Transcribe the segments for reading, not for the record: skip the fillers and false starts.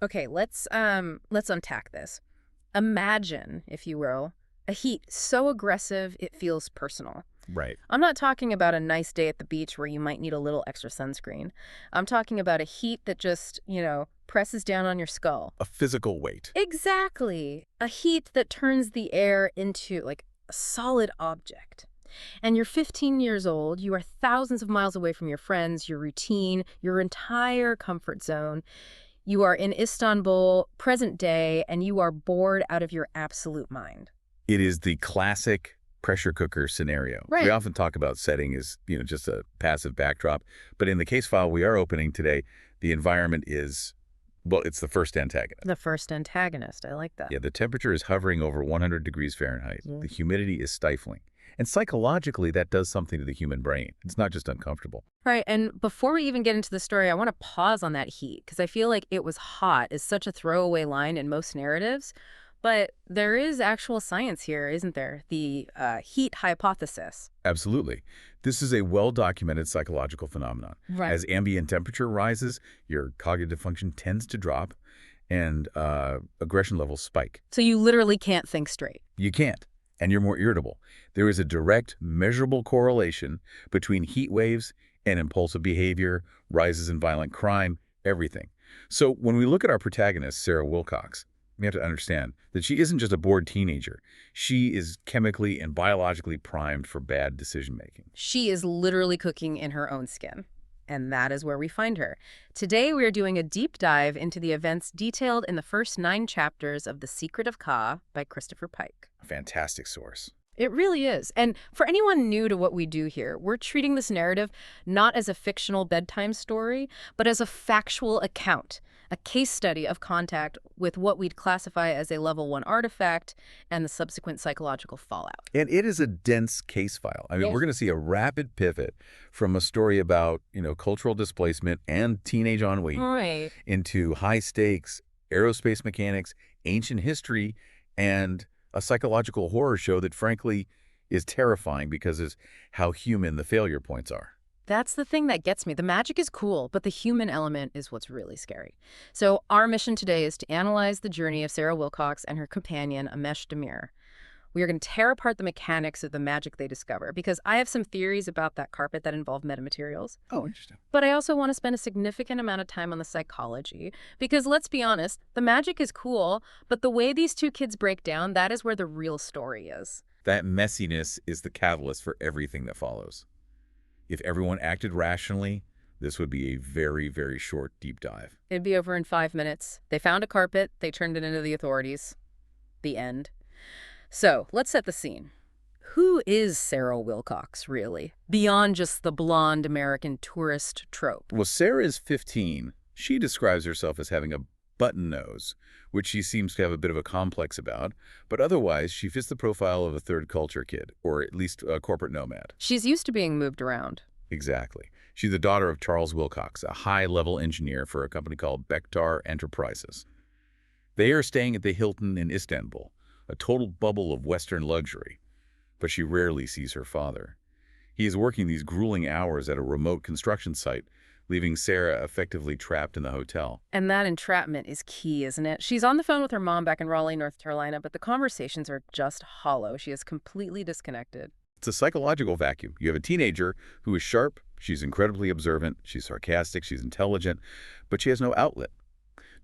Okay, let's unpack this. Imagine, if you will, a heat so aggressive it feels personal. Right. I'm not talking about a nice day at the beach where you might need a little extra sunscreen. I'm talking about a heat that just, presses down on your skull. A physical weight. Exactly. A heat that turns the air into, like, a solid object. And you're 15 years old, you are thousands of miles away from your friends, your routine, your entire comfort zone. You are in Istanbul, present day, and you are bored out of your absolute mind. It is the classic pressure cooker scenario. We Right. often talk about setting as, just a passive backdrop. But in the case file we are opening today, the environment is, well, it's the first antagonist. The first antagonist. I like that. Yeah, the temperature is hovering over 100 degrees Fahrenheit. Mm. The humidity is stifling. And psychologically, that does something to the human brain. It's not just uncomfortable. Right, and before we even get into the story, I want to pause on that heat, because I feel like "it was hot" is such a throwaway line in most narratives. But there is actual science here, isn't there? The heat hypothesis. Absolutely. This is a well-documented psychological phenomenon. Right. As ambient temperature rises, your cognitive function tends to drop and aggression levels spike. So you literally can't think straight. You can't, and you're more irritable. There is a direct, measurable correlation between heat waves and impulsive behavior, rises in violent crime, everything. So when we look at our protagonist, Sarah Wilcox, we have to understand that she isn't just a bored teenager. She is chemically and biologically primed for bad decision-making. She is literally cooking in her own skin. And that is where we find her. Today, we are doing a deep dive into the events detailed in the first 9 chapters of The Secret of Ka by Christopher Pike. A fantastic source. It really is. And for anyone new to what we do here, we're treating this narrative not as a fictional bedtime story, but as a factual account, a case study of contact with what we'd classify as a level 1 artifact and the subsequent psychological fallout. And it is a dense case file. I mean, Yes. we're going to see a rapid pivot from a story about, cultural displacement and teenage ennui Right. into high stakes, aerospace mechanics, ancient history, and a psychological horror show that frankly is terrifying because of how human the failure points are. That's the thing that gets me. The magic is cool, but the human element is what's really scary. So our mission today is to analyze the journey of Sarah Wilcox and her companion, Amesh Demir. We are going to tear apart the mechanics of the magic they discover, because I have some theories about that carpet that involve metamaterials. Oh, interesting. But I also want to spend a significant amount of time on the psychology, because let's be honest, the magic is cool, but the way these two kids break down, that is where the real story is. That messiness is the catalyst for everything that follows. If everyone acted rationally, this would be a very, very short deep dive. It'd be over in 5 minutes. They found a carpet, they turned it into the authorities. The end. So, let's set the scene. Who is Sarah Wilcox, really? Beyond just the blonde American tourist trope. Well, Sarah is 15. She describes herself as having a button nose, which she seems to have a bit of a complex about, but otherwise she fits the profile of a third culture kid, or at least a corporate nomad. She's used to being moved around. Exactly. She's the daughter of Charles Wilcox, a high-level engineer for a company called Bektar Enterprises. They are staying at the Hilton in Istanbul, a total bubble of Western luxury, but she rarely sees her father. He is working these grueling hours at a remote construction site, leaving Sarah effectively trapped in the hotel. And that entrapment is key, isn't it? She's on the phone with her mom back in Raleigh, North Carolina, but the conversations are just hollow. She is completely disconnected. It's a psychological vacuum. You have a teenager who is sharp, she's incredibly observant, she's sarcastic, she's intelligent, but she has no outlet,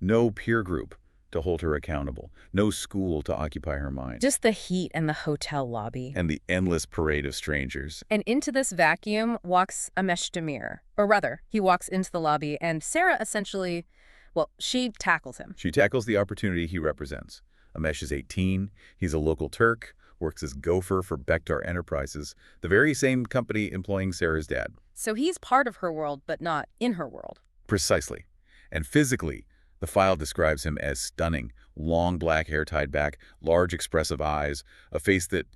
no peer group to hold her accountable, no school to occupy her mind, Just the heat and the hotel lobby. and the endless parade of strangers. And into this vacuum walks Amesh Demir. Or rather, he walks into the lobby, and Sarah essentially, well, she tackles him. She tackles the opportunity he represents. Amesh is 18, he's a local Turk, works as gopher for Bektar Enterprises, the very same company employing Sarah's dad. So he's part of her world, but not in her world. Precisely. And physically, the file describes him as stunning, long black hair tied back, large expressive eyes, a face that,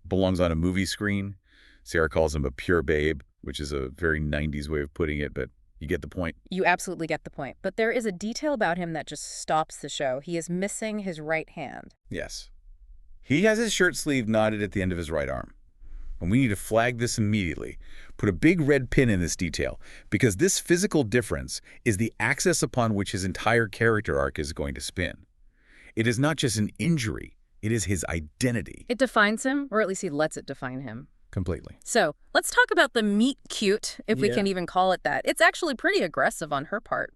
belongs on a movie screen. Sarah calls him a pure babe, which is a very 90s way of putting it, but you get the point. You absolutely get the point. But there is a detail about him that just stops the show. He is missing his right hand. Yes. He has his shirt sleeve knotted at the end of his right arm. And we need to flag this immediately. Put a big red pin in this detail, because this physical difference is the axis upon which his entire character arc is going to spin. It is not just an injury, it is his identity. It defines him, or at least he lets it define him. Completely. So let's talk about the meet cute, if we can even call it that. It's actually pretty aggressive on her part.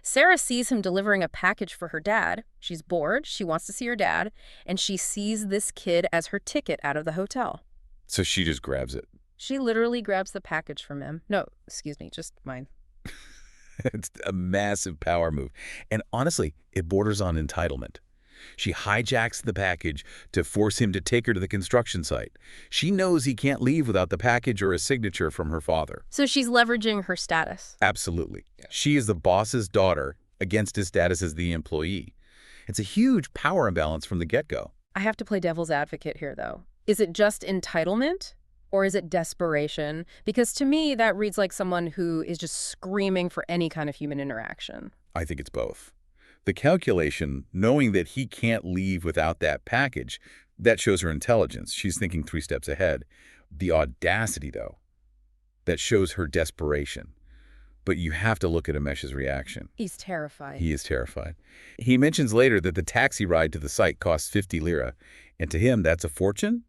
Sara sees him delivering a package for her dad. She's bored, she wants to see her dad, and she sees this kid as her ticket out of the hotel. So she just grabs it. She literally grabs the package from him. No, excuse me, just mine. It's a massive power move. And honestly, it borders on entitlement. She hijacks the package to force him to take her to the construction site. She knows he can't leave without the package or a signature from her father. So she's leveraging her status. Absolutely. She is the boss's daughter against his status as the employee. It's a huge power imbalance from the get-go. I have to play devil's advocate here, though. Is it just entitlement? Or is it desperation? Because to me, that reads like someone who is just screaming for any kind of human interaction. I think it's both. The calculation, knowing that he can't leave without that package, that shows her intelligence. She's thinking 3 steps ahead. The audacity, though, that shows her desperation. But you have to look at Amesh's reaction. He's terrified. He is terrified. He mentions later that the taxi ride to the site costs 50 lira, and to him, that's a fortune?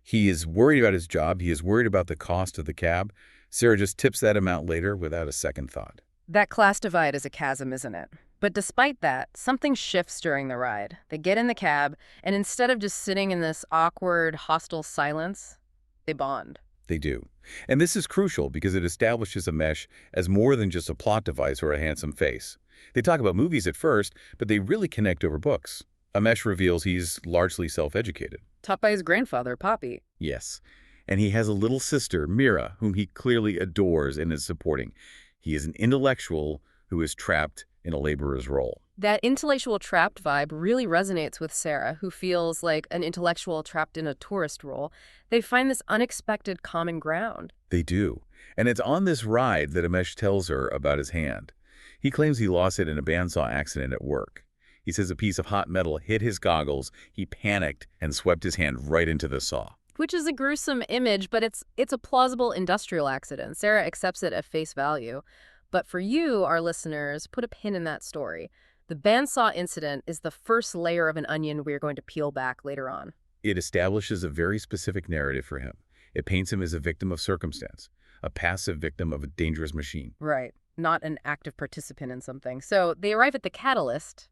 He is worried about his job. He is worried about the cost of the cab. Sara just tips that amount later without a second thought. That class divide is a chasm, isn't it? But despite that, something shifts during the ride. They get in the cab, and instead of just sitting in this awkward, hostile silence, they bond. They do. And this is crucial because it establishes Amesh as more than just a plot device or a handsome face. They talk about movies at first, but they really connect over books. Amesh reveals he's largely self-educated. Taught by his grandfather, Poppy. Yes. And he has a little sister, Mira, whom he clearly adores and is supporting. He is an intellectual who is trapped in a laborer's role. That intellectual trapped vibe really resonates with Sara, who feels like an intellectual trapped in a tourist role. They find this unexpected common ground. They do. And it's on this ride that Amesh tells her about his hand. He claims he lost it in a bandsaw accident at work. He says a piece of hot metal hit his goggles. He panicked and swept his hand right into the saw. Which is a gruesome image, but it's a plausible industrial accident. Sara accepts it at face value. But for you, our listeners, put a pin in that story. The bandsaw incident is the first layer of an onion we're going to peel back later on. It establishes a very specific narrative for him. It paints him as a victim of circumstance, a passive victim of a dangerous machine. Right, not an active participant in something. So they arrive at the catalyst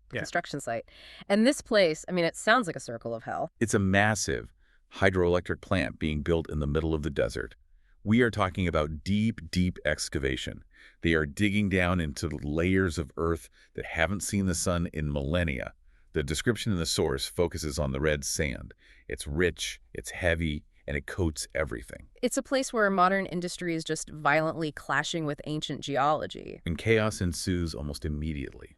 construction site. And this place, I mean, it sounds like a circle of hell. It's a massive hydroelectric plant being built in the middle of the desert. We are talking about deep, deep excavation. They are digging down into layers of earth that haven't seen the sun in millennia. The description in the source focuses on the red sand. It's rich, it's heavy, and it coats everything. It's a place where modern industry is just violently clashing with ancient geology. And chaos ensues almost immediately.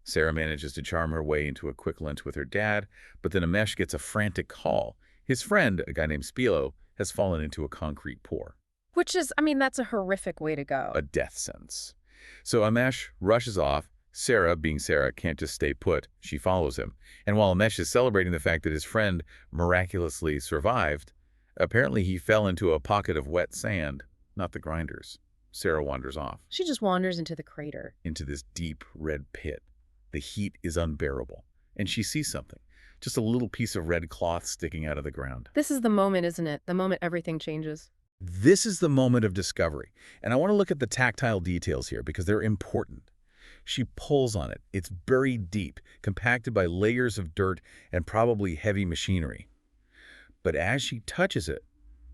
Sara manages to charm her way into a quick lunch with her dad, but then Amesh gets a frantic call. His friend, a guy named Spilo, has fallen into a concrete pour. Which is, I mean, that's a horrific way to go. A death sentence. So Amesh rushes off. Sara, being Sara, can't just stay put. She follows him. And while Amesh is celebrating the fact that his friend miraculously survived, apparently he fell into a pocket of wet sand, not the grinders. Sara wanders off. She just wanders into the crater. Into this deep red pit. The heat is unbearable. And she sees something. Just a little piece of red cloth sticking out of the ground. This is the moment, isn't it? The moment everything changes. This is the moment of discovery. And I want to look at the tactile details here because they're important. She pulls on it. It's buried deep, compacted by layers of dirt and probably heavy machinery. But as she touches it,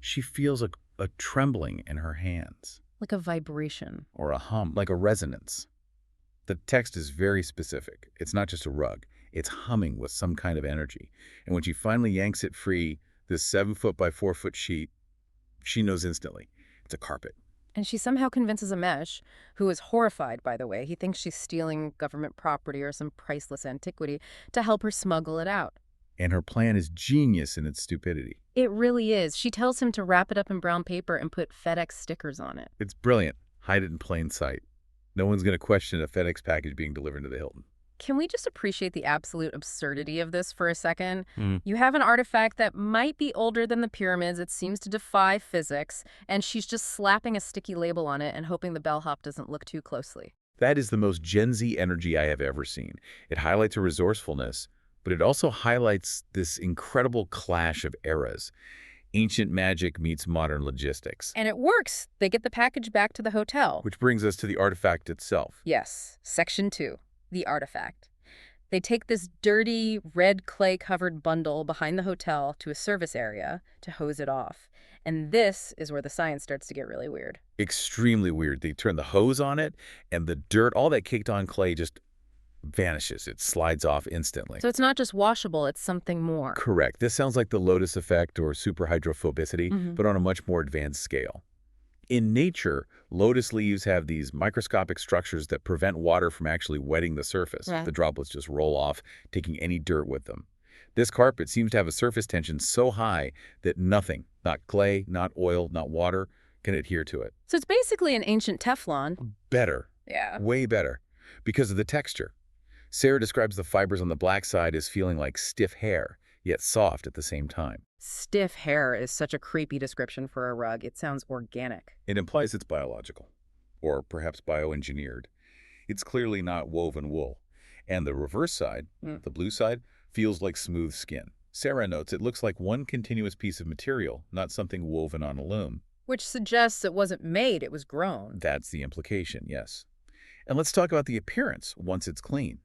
she feels a trembling in her hands. Like a vibration. Or a hum, like a resonance. The text is very specific. It's not just a rug. It's humming with some kind of energy. And when she finally yanks it free, this 7-foot by 4-foot sheet, she knows instantly. It's a carpet. And she somehow convinces Amesh, who is horrified, by the way. He thinks she's stealing government property or some priceless antiquity, to help her smuggle it out. And her plan is genius in its stupidity. It really is. She tells him to wrap it up in brown paper and put FedEx stickers on it. It's brilliant. Hide it in plain sight. No one's going to question a FedEx package being delivered to the Hilton. Can we just appreciate the absolute absurdity of this for a second? Mm. You have an artifact that might be older than the pyramids, it seems to defy physics, and she's just slapping a sticky label on it and hoping the bellhop doesn't look too closely. That is the most Gen Z energy I have ever seen. It highlights a resourcefulness, but it also highlights this incredible clash of eras. Ancient magic meets modern logistics. And it works. They get the package back to the hotel. Which brings us to the artifact itself. Yes, Section 2, the artifact. They take this dirty, red clay-covered bundle behind the hotel to a service area to hose it off. And this is where the science starts to get really weird. Extremely weird. They turn the hose on it, and the dirt, all that caked on clay, just vanishes. It slides off instantly. So it's not just washable, it's something more. Correct. This sounds like the Lotus effect or superhydrophobicity, but on a much more advanced scale. In nature, lotus leaves have these microscopic structures that prevent water from actually wetting the surface. Yeah. The droplets just roll off, taking any dirt with them. This carpet seems to have a surface tension so high that nothing, not clay, not oil, not water, can adhere to it. So it's basically an ancient Teflon. Better. Yeah. Way better. Because of the texture. Sarah describes the fibers on the black side as feeling like stiff hair, yet soft at the same time. Stiff hair is such a creepy description for a rug. It sounds organic. It implies it's biological, or perhaps bioengineered. It's clearly not woven wool. And the reverse side, the blue side, feels like smooth skin. Sara notes it looks like one continuous piece of material, not something woven on a loom. Which suggests it wasn't made, it was grown. That's the implication, yes. And let's talk about the appearance once it's clean.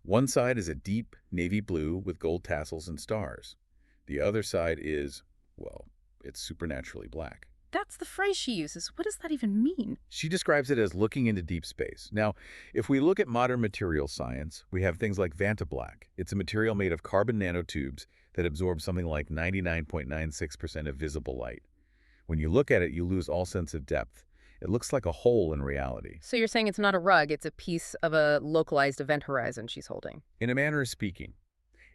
One side is a deep navy blue with gold tassels and stars. The other side is, well, it's supernaturally black. That's the phrase she uses. What does that even mean? She describes it as looking into deep space. Now, if we look at modern material science, we have things like Vantablack. It's a material made of carbon nanotubes that absorbs something like 99.96% of visible light. When you look at it, you lose all sense of depth. It looks like a hole in reality. So you're saying it's not a rug, it's a piece of a localized event horizon she's holding. In a manner of speaking.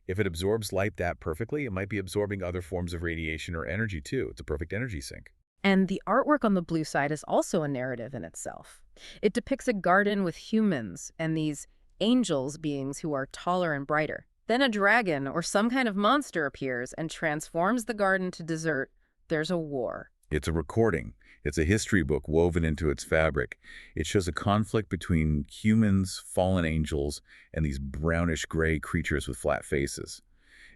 If it absorbs light that perfectly, it might be absorbing other forms of radiation or energy too. It's a perfect energy sink. And the artwork on the blue side is also a narrative in itself. It depicts a garden with humans and these angels beings who are taller and brighter. Then a dragon or some kind of monster appears and transforms the garden to desert. There's a war. It's a recording. It's a history book woven into its fabric. It shows a conflict between humans, fallen angels, and these brownish-gray creatures with flat faces.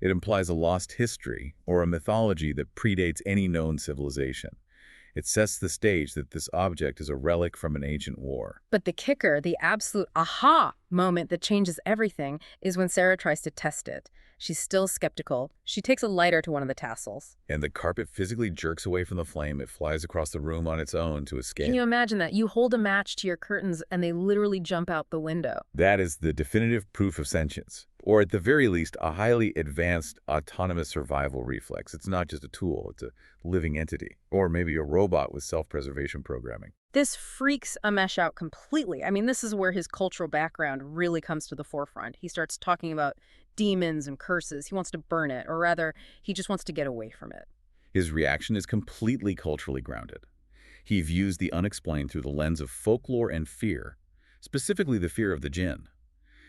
It implies a lost history or a mythology that predates any known civilization. It sets the stage that this object is a relic from an ancient war. But the kicker, the absolute aha moment that changes everything, is when Sara tries to test it. She's still skeptical. She takes a lighter to one of the tassels. And the carpet physically jerks away from the flame. It flies across the room on its own to escape. Can you imagine that? You hold a match to your curtains and they literally jump out the window. That is the definitive proof of sentience. Or at the very least, a highly advanced autonomous survival reflex. It's not just a tool, it's a living entity. Or maybe a robot with self-preservation programming. This freaks Amesh out completely. I mean, this is where his cultural background really comes to the forefront. He starts talking about demons and curses. He wants to burn it, or rather, he just wants to get away from it. His reaction is completely culturally grounded. He views the unexplained through the lens of folklore and fear, specifically the fear of the jinn.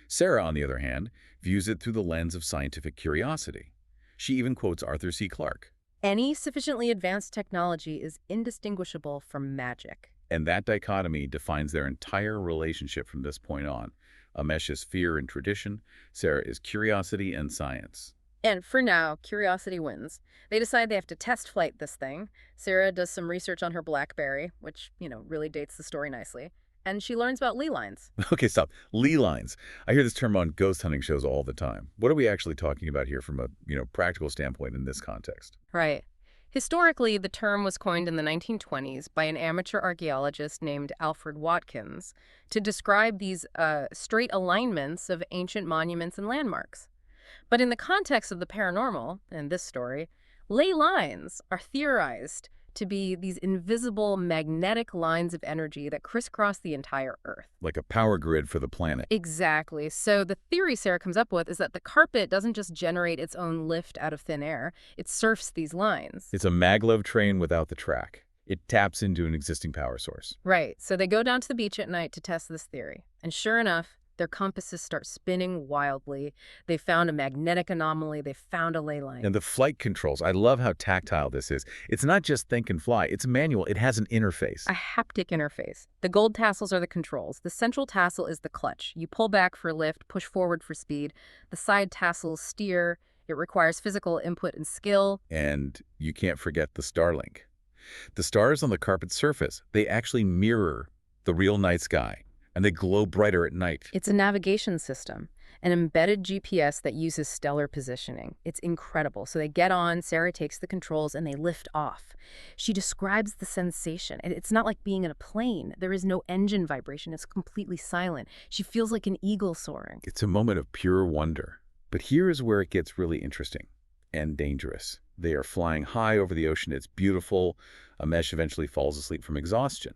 Sara, on the other hand, views it through the lens of scientific curiosity. She even quotes Arthur C. Clarke. Any sufficiently advanced technology is indistinguishable from magic. And that dichotomy defines their entire relationship from this point on. Amesh is fear and tradition, Sara is curiosity and science. And for now, curiosity wins. They decide they have to test flight this thing. Sara does some research on her BlackBerry, which, really dates the story nicely. And she learns about ley lines. Okay, stop. Ley lines. I hear this term on ghost hunting shows all the time. What are we actually talking about here from a, practical standpoint in this context? Right. Historically, the term was coined in the 1920s by an amateur archaeologist named Alfred Watkins to describe these straight alignments of ancient monuments and landmarks. But in the context of the paranormal, in this story, ley lines are theorized to be these invisible magnetic lines of energy that crisscross the entire Earth. Like a power grid for the planet. Exactly. So the theory Sara comes up with is that the carpet doesn't just generate its own lift out of thin air, it surfs these lines. It's a maglev train without the track. It taps into an existing power source. Right. So they go down to the beach at night to test this theory. And sure enough, Their compasses start spinning wildly. They found a magnetic anomaly. They found a ley line. And the flight controls, I love how tactile this is. It's not just think and fly, it's manual, it has an interface. A haptic interface. The gold tassels are the controls. The central tassel is the clutch. You pull back for lift, push forward for speed. The side tassels steer. It requires physical input and skill. And you can't forget the Starlink. The stars on the carpet surface, they actually mirror the real night sky, and they glow brighter at night. It's a navigation system, an embedded GPS that uses stellar positioning. It's incredible. So they get on, Sara takes the controls, and they lift off. She describes the sensation. And it's not like being in a plane. There is no engine vibration. It's completely silent. She feels like an eagle soaring. It's a moment of pure wonder. But here is where it gets really interesting and dangerous. They are flying high over the ocean. It's beautiful. Amesh eventually falls asleep from exhaustion.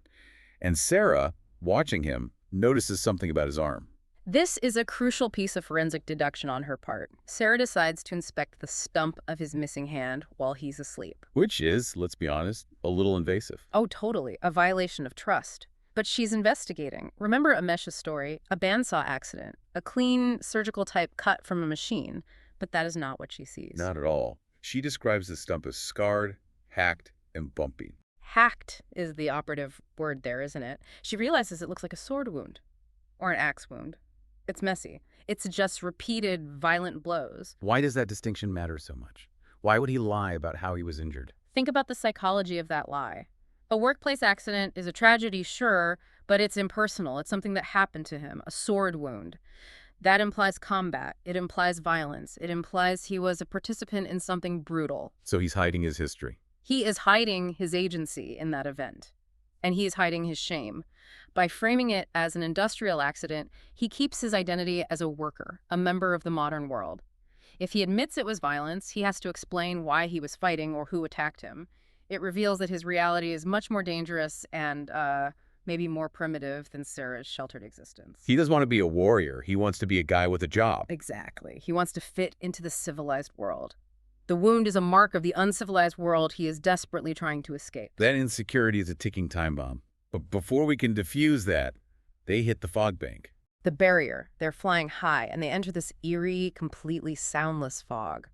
And Sara, watching him, notices something about his arm. This is a crucial piece of forensic deduction on her part. Sara decides to inspect the stump of his missing hand while he's asleep. Which is, let's be honest, a little invasive. Oh, totally. A violation of trust. But she's investigating. Remember Amesh's story? A bandsaw accident. A clean, surgical-type cut from a machine. But that is not what she sees. Not at all. She describes the stump as scarred, hacked, and bumpy. Hacked is the operative word there, isn't it? She realizes it looks like a sword wound. Or an axe wound. It's messy. It suggests repeated, violent blows. Why does that distinction matter so much? Why would he lie about how he was injured? Think about the psychology of that lie. A workplace accident is a tragedy, sure, but it's impersonal. It's something that happened to him, a sword wound. That implies combat. It implies violence. It implies he was a participant in something brutal. So he's hiding his history. He is hiding his agency in that event. And he is hiding his shame. By framing it as an industrial accident, he keeps his identity as a worker, a member of the modern world. If he admits it was violence, he has to explain why he was fighting or who attacked him. It reveals that his reality is much more dangerous and maybe more primitive than Sara's sheltered existence. He doesn't want to be a warrior. He wants to be a guy with a job. Exactly. He wants to fit into the civilized world. The wound is a mark of the uncivilized world he is desperately trying to escape. That insecurity is a ticking time bomb. But before we can defuse that, they hit the fog bank. The barrier. They're flying high, and they enter this eerie, completely soundless fog.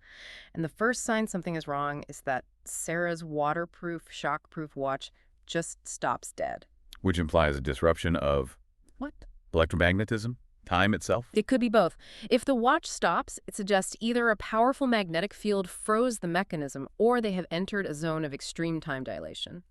And the first sign something is wrong is that Sara's waterproof, shockproof watch just stops dead. Which implies a disruption of What? electromagnetism, time itself. It could be both. If the watch stops, it suggests either a powerful magnetic field froze the mechanism or they have entered a zone of extreme time dilation.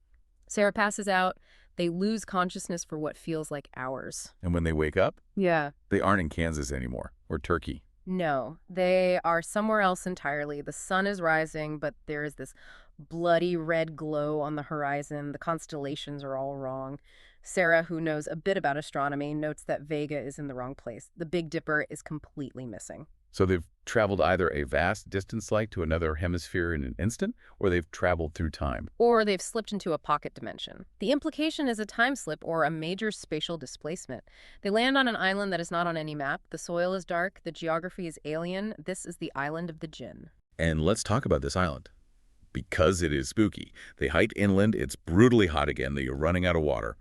Sara passes out. They lose consciousness for what feels like hours. And when they wake up, Yeah. they aren't in Kansas anymore, or Turkey. No, they are somewhere else entirely. The sun is rising, but there is this bloody red glow on the horizon. The constellations are all wrong. Sara, who knows a bit about astronomy, notes that Vega is in the wrong place. The Big Dipper is completely missing. So they've traveled either a vast distance light to another hemisphere in an instant, or they've traveled through time. Or they've slipped into a pocket dimension. The implication is a time slip or a major spatial displacement. They land on an island that is not on any map. The soil is dark. The geography is alien. This is the island of the Jinn. And let's talk about this island. Because it is spooky. They hike inland, it's brutally hot again, they are running out of water,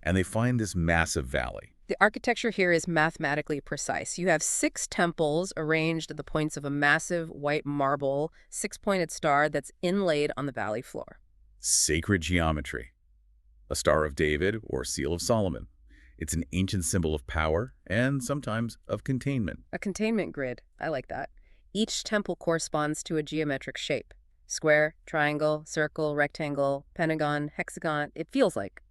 and they find this massive valley. The architecture here is mathematically precise. You have 6 temples arranged at the points of a massive white marble, 6-pointed star that's inlaid on the valley floor. Sacred geometry. A Star of David or Seal of Solomon. It's an ancient symbol of power and sometimes of containment. A containment grid. I like that. Each temple corresponds to a geometric shape. Square, triangle, circle, rectangle, pentagon, hexagon. It feels like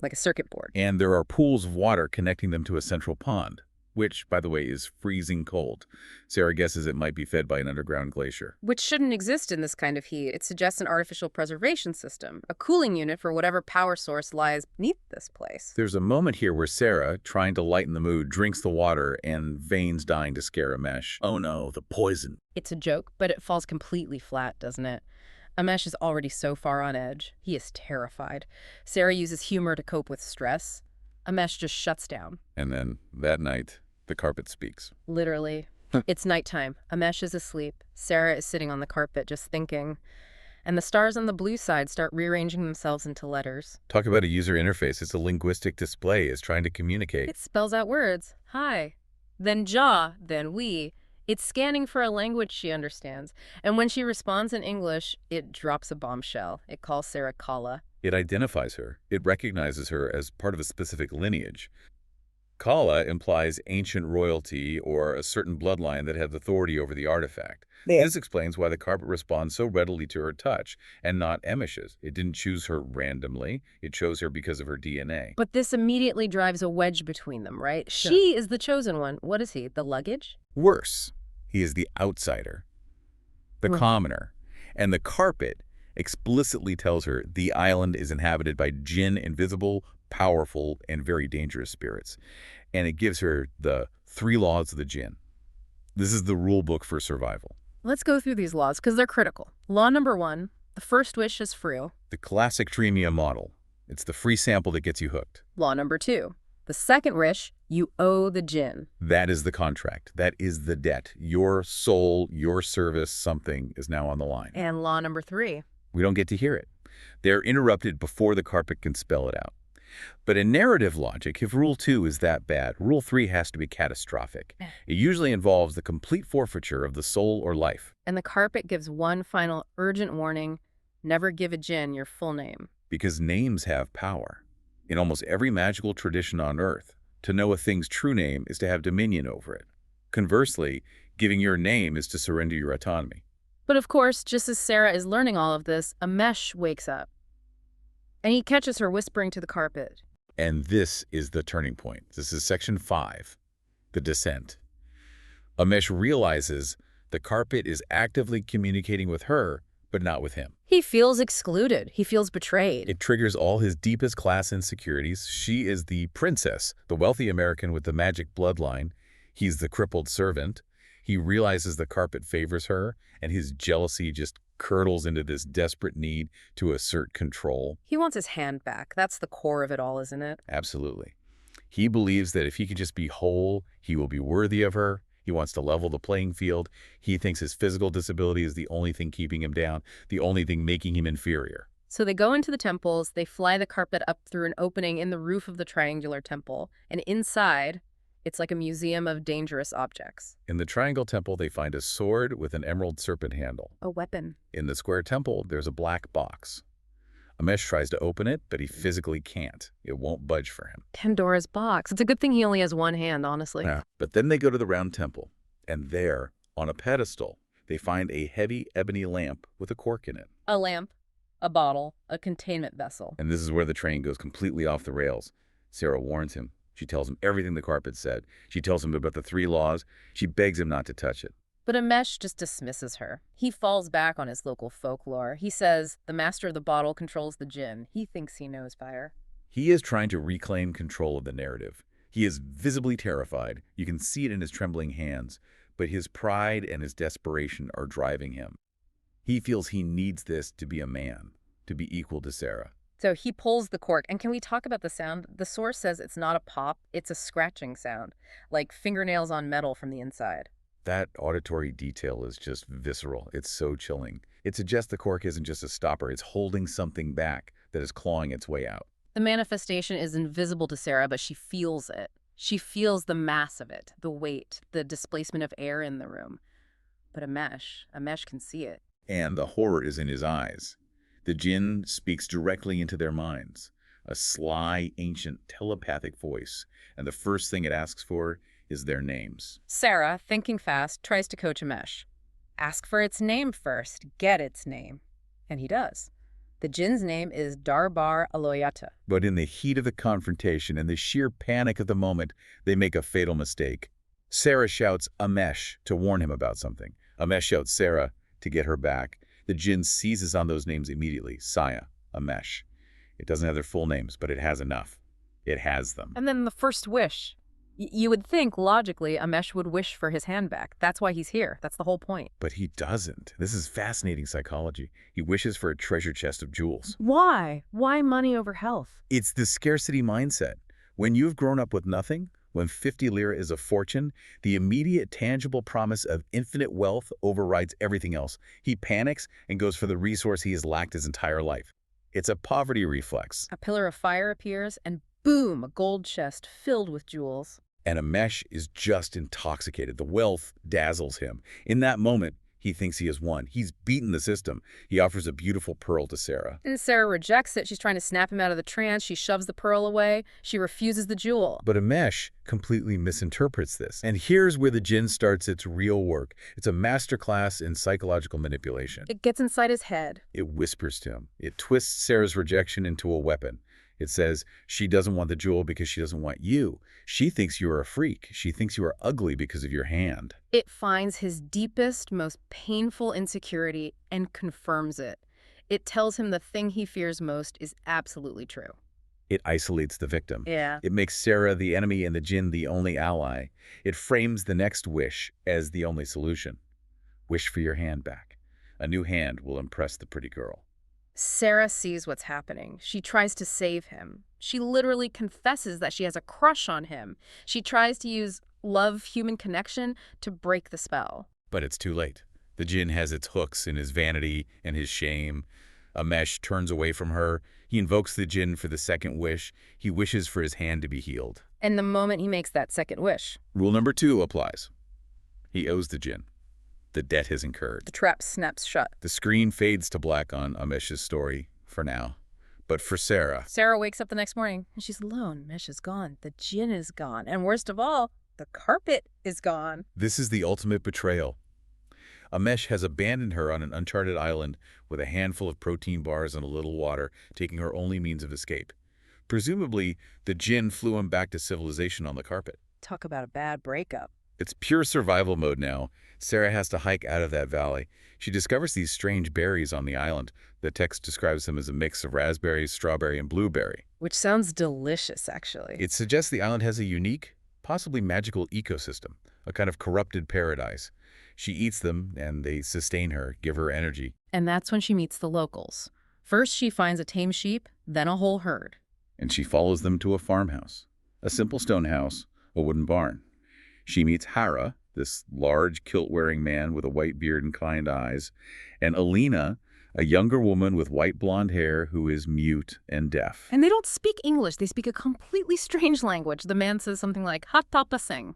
a circuit board. And there are pools of water connecting them to a central pond, which, by the way, is freezing cold. Sara guesses it might be fed by an underground glacier. Which shouldn't exist in this kind of heat. It suggests an artificial preservation system, a cooling unit for whatever power source lies beneath this place. There's a moment here where Sara, trying to lighten the mood, drinks the water and Vane's dying to scare Amesh. Oh no, the poison. It's a joke, but it falls completely flat, doesn't it? Amesh is already so far on edge. He is terrified. Sara uses humor to cope with stress. Amesh just shuts down. And then, that night, the carpet speaks. Literally. It's nighttime. Amesh is asleep. Sara is sitting on the carpet just thinking. And the stars on the blue side start rearranging themselves into letters. Talk about a user interface. It's a linguistic display. It's trying to communicate. It spells out words. Hi. then ja, then we. It's scanning for a language she understands. And when she responds in English, it drops a bombshell. It calls Sara Kala. It identifies her. It recognizes her as part of a specific lineage. Kala implies ancient royalty or a certain bloodline that has authority over the artifact. Yeah. This explains why the carpet responds so readily to her touch and not Emish's. It didn't choose her randomly. It chose her because of her DNA. But this immediately drives a wedge between them, right? She is the chosen one. What is he, the luggage? Worse, he is the outsider, the Right. commoner. And the carpet explicitly tells her the island is inhabited by jinn, invisible, powerful, and very dangerous spirits. And it gives her the 3 laws of the jinn. This is the rule book for survival. Let's go through these laws because they're critical. Law number 1, the first wish is free. The classic Tremia model. It's the free sample that gets you hooked. Law number 2, the second wish, you owe the jinn. That is the contract. That is the debt. Your soul, your service, something is now on the line. And law number 3. We don't get to hear it. They're interrupted before the carpet can spell it out. But in narrative logic, if Rule 2 is that bad, Rule 3 has to be catastrophic. It usually involves the complete forfeiture of the soul or life. And the carpet gives one final urgent warning, never give a jinn your full name. Because names have power. In almost every magical tradition on Earth, to know a thing's true name is to have dominion over it. Conversely, giving your name is to surrender your autonomy. But of course, just as Sara is learning all of this, Amesh wakes up. And he catches her whispering to the carpet. And this is the turning point. This is Section 5, the descent. Amesh realizes the carpet is actively communicating with her, but not with him. He feels excluded. He feels betrayed. It triggers all his deepest class insecurities. She is the princess, the wealthy American with the magic bloodline. He's the crippled servant. He realizes the carpet favors her, and his jealousy just curdles into this desperate need to assert control. He wants his hand back. That's the core of it all, isn't it? Absolutely. He believes that if he can just be whole, he will be worthy of her. He wants to level the playing field. He thinks his physical disability is the only thing keeping him down, the only thing making him inferior. So they go into the temples, they fly the carpet up through an opening in the roof of the triangular temple, and inside, it's like a museum of dangerous objects. In the Triangle Temple, they find a sword with an emerald serpent handle. A weapon. In the Square Temple, there's a black box. Amesh tries to open it, but he physically can't. It won't budge for him. Pandora's box. It's a good thing he only has one hand, honestly. Yeah. But then they go to the Round Temple, and there, on a pedestal, they find a heavy ebony lamp with a cork in it. A lamp, a bottle, a containment vessel. And this is where the train goes completely off the rails. Sara warns him. She tells him everything the carpet said. She tells him about the 3 laws. She begs him not to touch it. But Amesh just dismisses her. He falls back on his local folklore. He says the master of the bottle controls the jinn. He thinks he knows fire. He is trying to reclaim control of the narrative. He is visibly terrified. You can see it in his trembling hands. But his pride and his desperation are driving him. He feels he needs this to be a man, to be equal to Sara. So he pulls the cork. And can we talk about the sound? The source says it's not a pop, it's a scratching sound, like fingernails on metal from the inside. That auditory detail is just visceral. It's so chilling. It suggests the cork isn't just a stopper. It's holding something back that is clawing its way out. The manifestation is invisible to Sara, but she feels it. She feels the mass of it, the weight, the displacement of air in the room. But Amesh can see it. And the horror is in his eyes. The jinn speaks directly into their minds, a sly, ancient, telepathic voice, and the first thing it asks for is their names. Sara, thinking fast, tries to coach Amesh. Ask for its name first. Get its name. And he does. The jinn's name is Darbar Aloyata. But in the heat of the confrontation and the sheer panic of the moment, they make a fatal mistake. Sara shouts Amesh to warn him about something. Amesh shouts Sara to get her back. The jinn seizes on those names immediately. Saya, Amesh. It doesn't have their full names, but it has enough. It has them. And then the first wish. You would think, logically, Amesh would wish for his hand back. That's why he's here. That's the whole point. But he doesn't. This is fascinating psychology. He wishes for a treasure chest of jewels. Why? Why money over health? It's the scarcity mindset. When you've grown up with nothing, when 50 lira is a fortune, the immediate tangible promise of infinite wealth overrides everything else. He panics and goes for the resource he has lacked his entire life. It's a poverty reflex. A pillar of fire appears, and boom, a gold chest filled with jewels. And Amesh is just intoxicated. The wealth dazzles him. In that moment, he thinks he has won. He's beaten the system. He offers a beautiful pearl to Sara. And Sara rejects it. She's trying to snap him out of the trance. She shoves the pearl away. She refuses the jewel. But Amesh completely misinterprets this. And here's where the jinn starts its real work. It's a masterclass in psychological manipulation. It gets inside his head. It whispers to him. It twists Sarah's rejection into a weapon. It says she doesn't want the jewel because she doesn't want you. She thinks you are a freak. She thinks you are ugly because of your hand. It finds his deepest, most painful insecurity and confirms it. It tells him the thing he fears most is absolutely true. It isolates the victim. Yeah. It makes Sara the enemy and the jinn the only ally. It frames the next wish as the only solution. Wish for your hand back. A new hand will impress the pretty girl. Sara sees what's happening. She tries to save him. She literally confesses that she has a crush on him. She tries to use love, human connection, to break the spell. But it's too late. The jinn has its hooks in his vanity and his shame. Amesh turns away from her. He invokes the jinn for the second wish. He wishes for his hand to be healed. And the moment he makes that second wish, Rule number 2 applies. He owes the jinn. The debt is incurred. the trap snaps shut. The screen fades to black on Amesh's story, for now. But for Sara, Sara wakes up the next morning, and she's alone. Mesh is gone. The djinn is gone. And worst of all, the carpet is gone. this is the ultimate betrayal. Amesh has abandoned her on an uncharted island with a handful of protein bars and a little water, taking her only means of escape. Presumably, the jinn flew him back to civilization on the carpet. Talk about a bad breakup. It's pure survival mode now. Sara has to hike out of that valley. She discovers these strange berries on the island. The text describes them as a mix of raspberries, strawberry, and blueberry. Which sounds delicious, actually. It suggests the island has a unique, possibly magical ecosystem, a kind of corrupted paradise. She eats them, and they sustain her, give her energy. And that's when she meets the locals. First, she finds a tame sheep, then a whole herd. And she follows them to a farmhouse, a simple stone house, a wooden barn. She meets Hara, this large kilt-wearing man with a white beard and kind eyes, and Alina, a younger woman with white blonde hair who is mute and deaf. And they don't speak English. They speak a completely strange language. The man says something like, "Hatapaseng."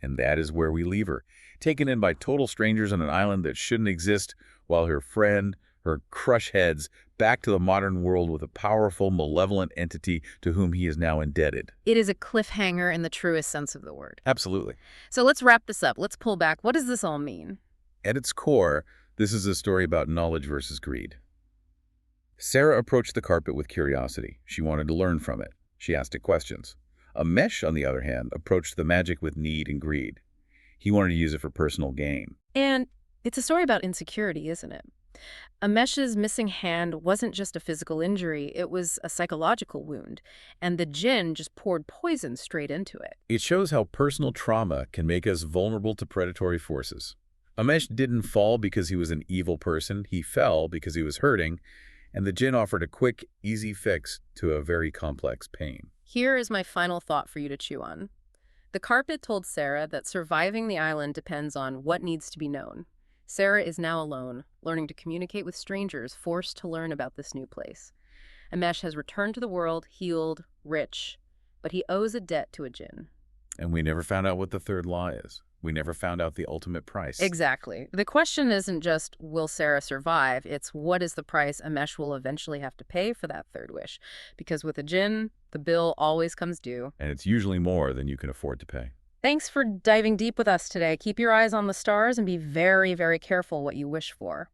And that is where we leave her, taken in by total strangers on an island that shouldn't exist, while her friend, her crush, heads back to the modern world with a powerful, malevolent entity to whom he is now indebted. It is a cliffhanger in the truest sense of the word. Absolutely. So let's wrap this up. Let's pull back. What does this all mean? At its core, this is a story about knowledge versus greed. Sara approached the carpet with curiosity. She wanted to learn from it. She asked it questions. Amesh, on the other hand, approached the magic with need and greed. He wanted to use it for personal gain. And it's a story about insecurity, isn't it? Amesh's missing hand wasn't just a physical injury, it was a psychological wound, and the djinn just poured poison straight into it. It shows how personal trauma can make us vulnerable to predatory forces. Amesh didn't fall because he was an evil person. He fell because he was hurting, and the jinn offered a quick, easy fix to a very complex pain. Here is my final thought for you to chew on. The carpet told Sara that surviving the island depends on what needs to be known. Sara is now alone, learning to communicate with strangers, forced to learn about this new place. Amesh has returned to the world, healed, rich, but he owes a debt to a djinn. And we never found out what the third law is. We never found out the ultimate price. Exactly. The question isn't just, will Sara survive? It's, what is the price Amesh will eventually have to pay for that third wish? Because with a djinn, the bill always comes due. And it's usually more than you can afford to pay. Thanks for diving deep with us today. Keep your eyes on the stars and be very, very careful what you wish for.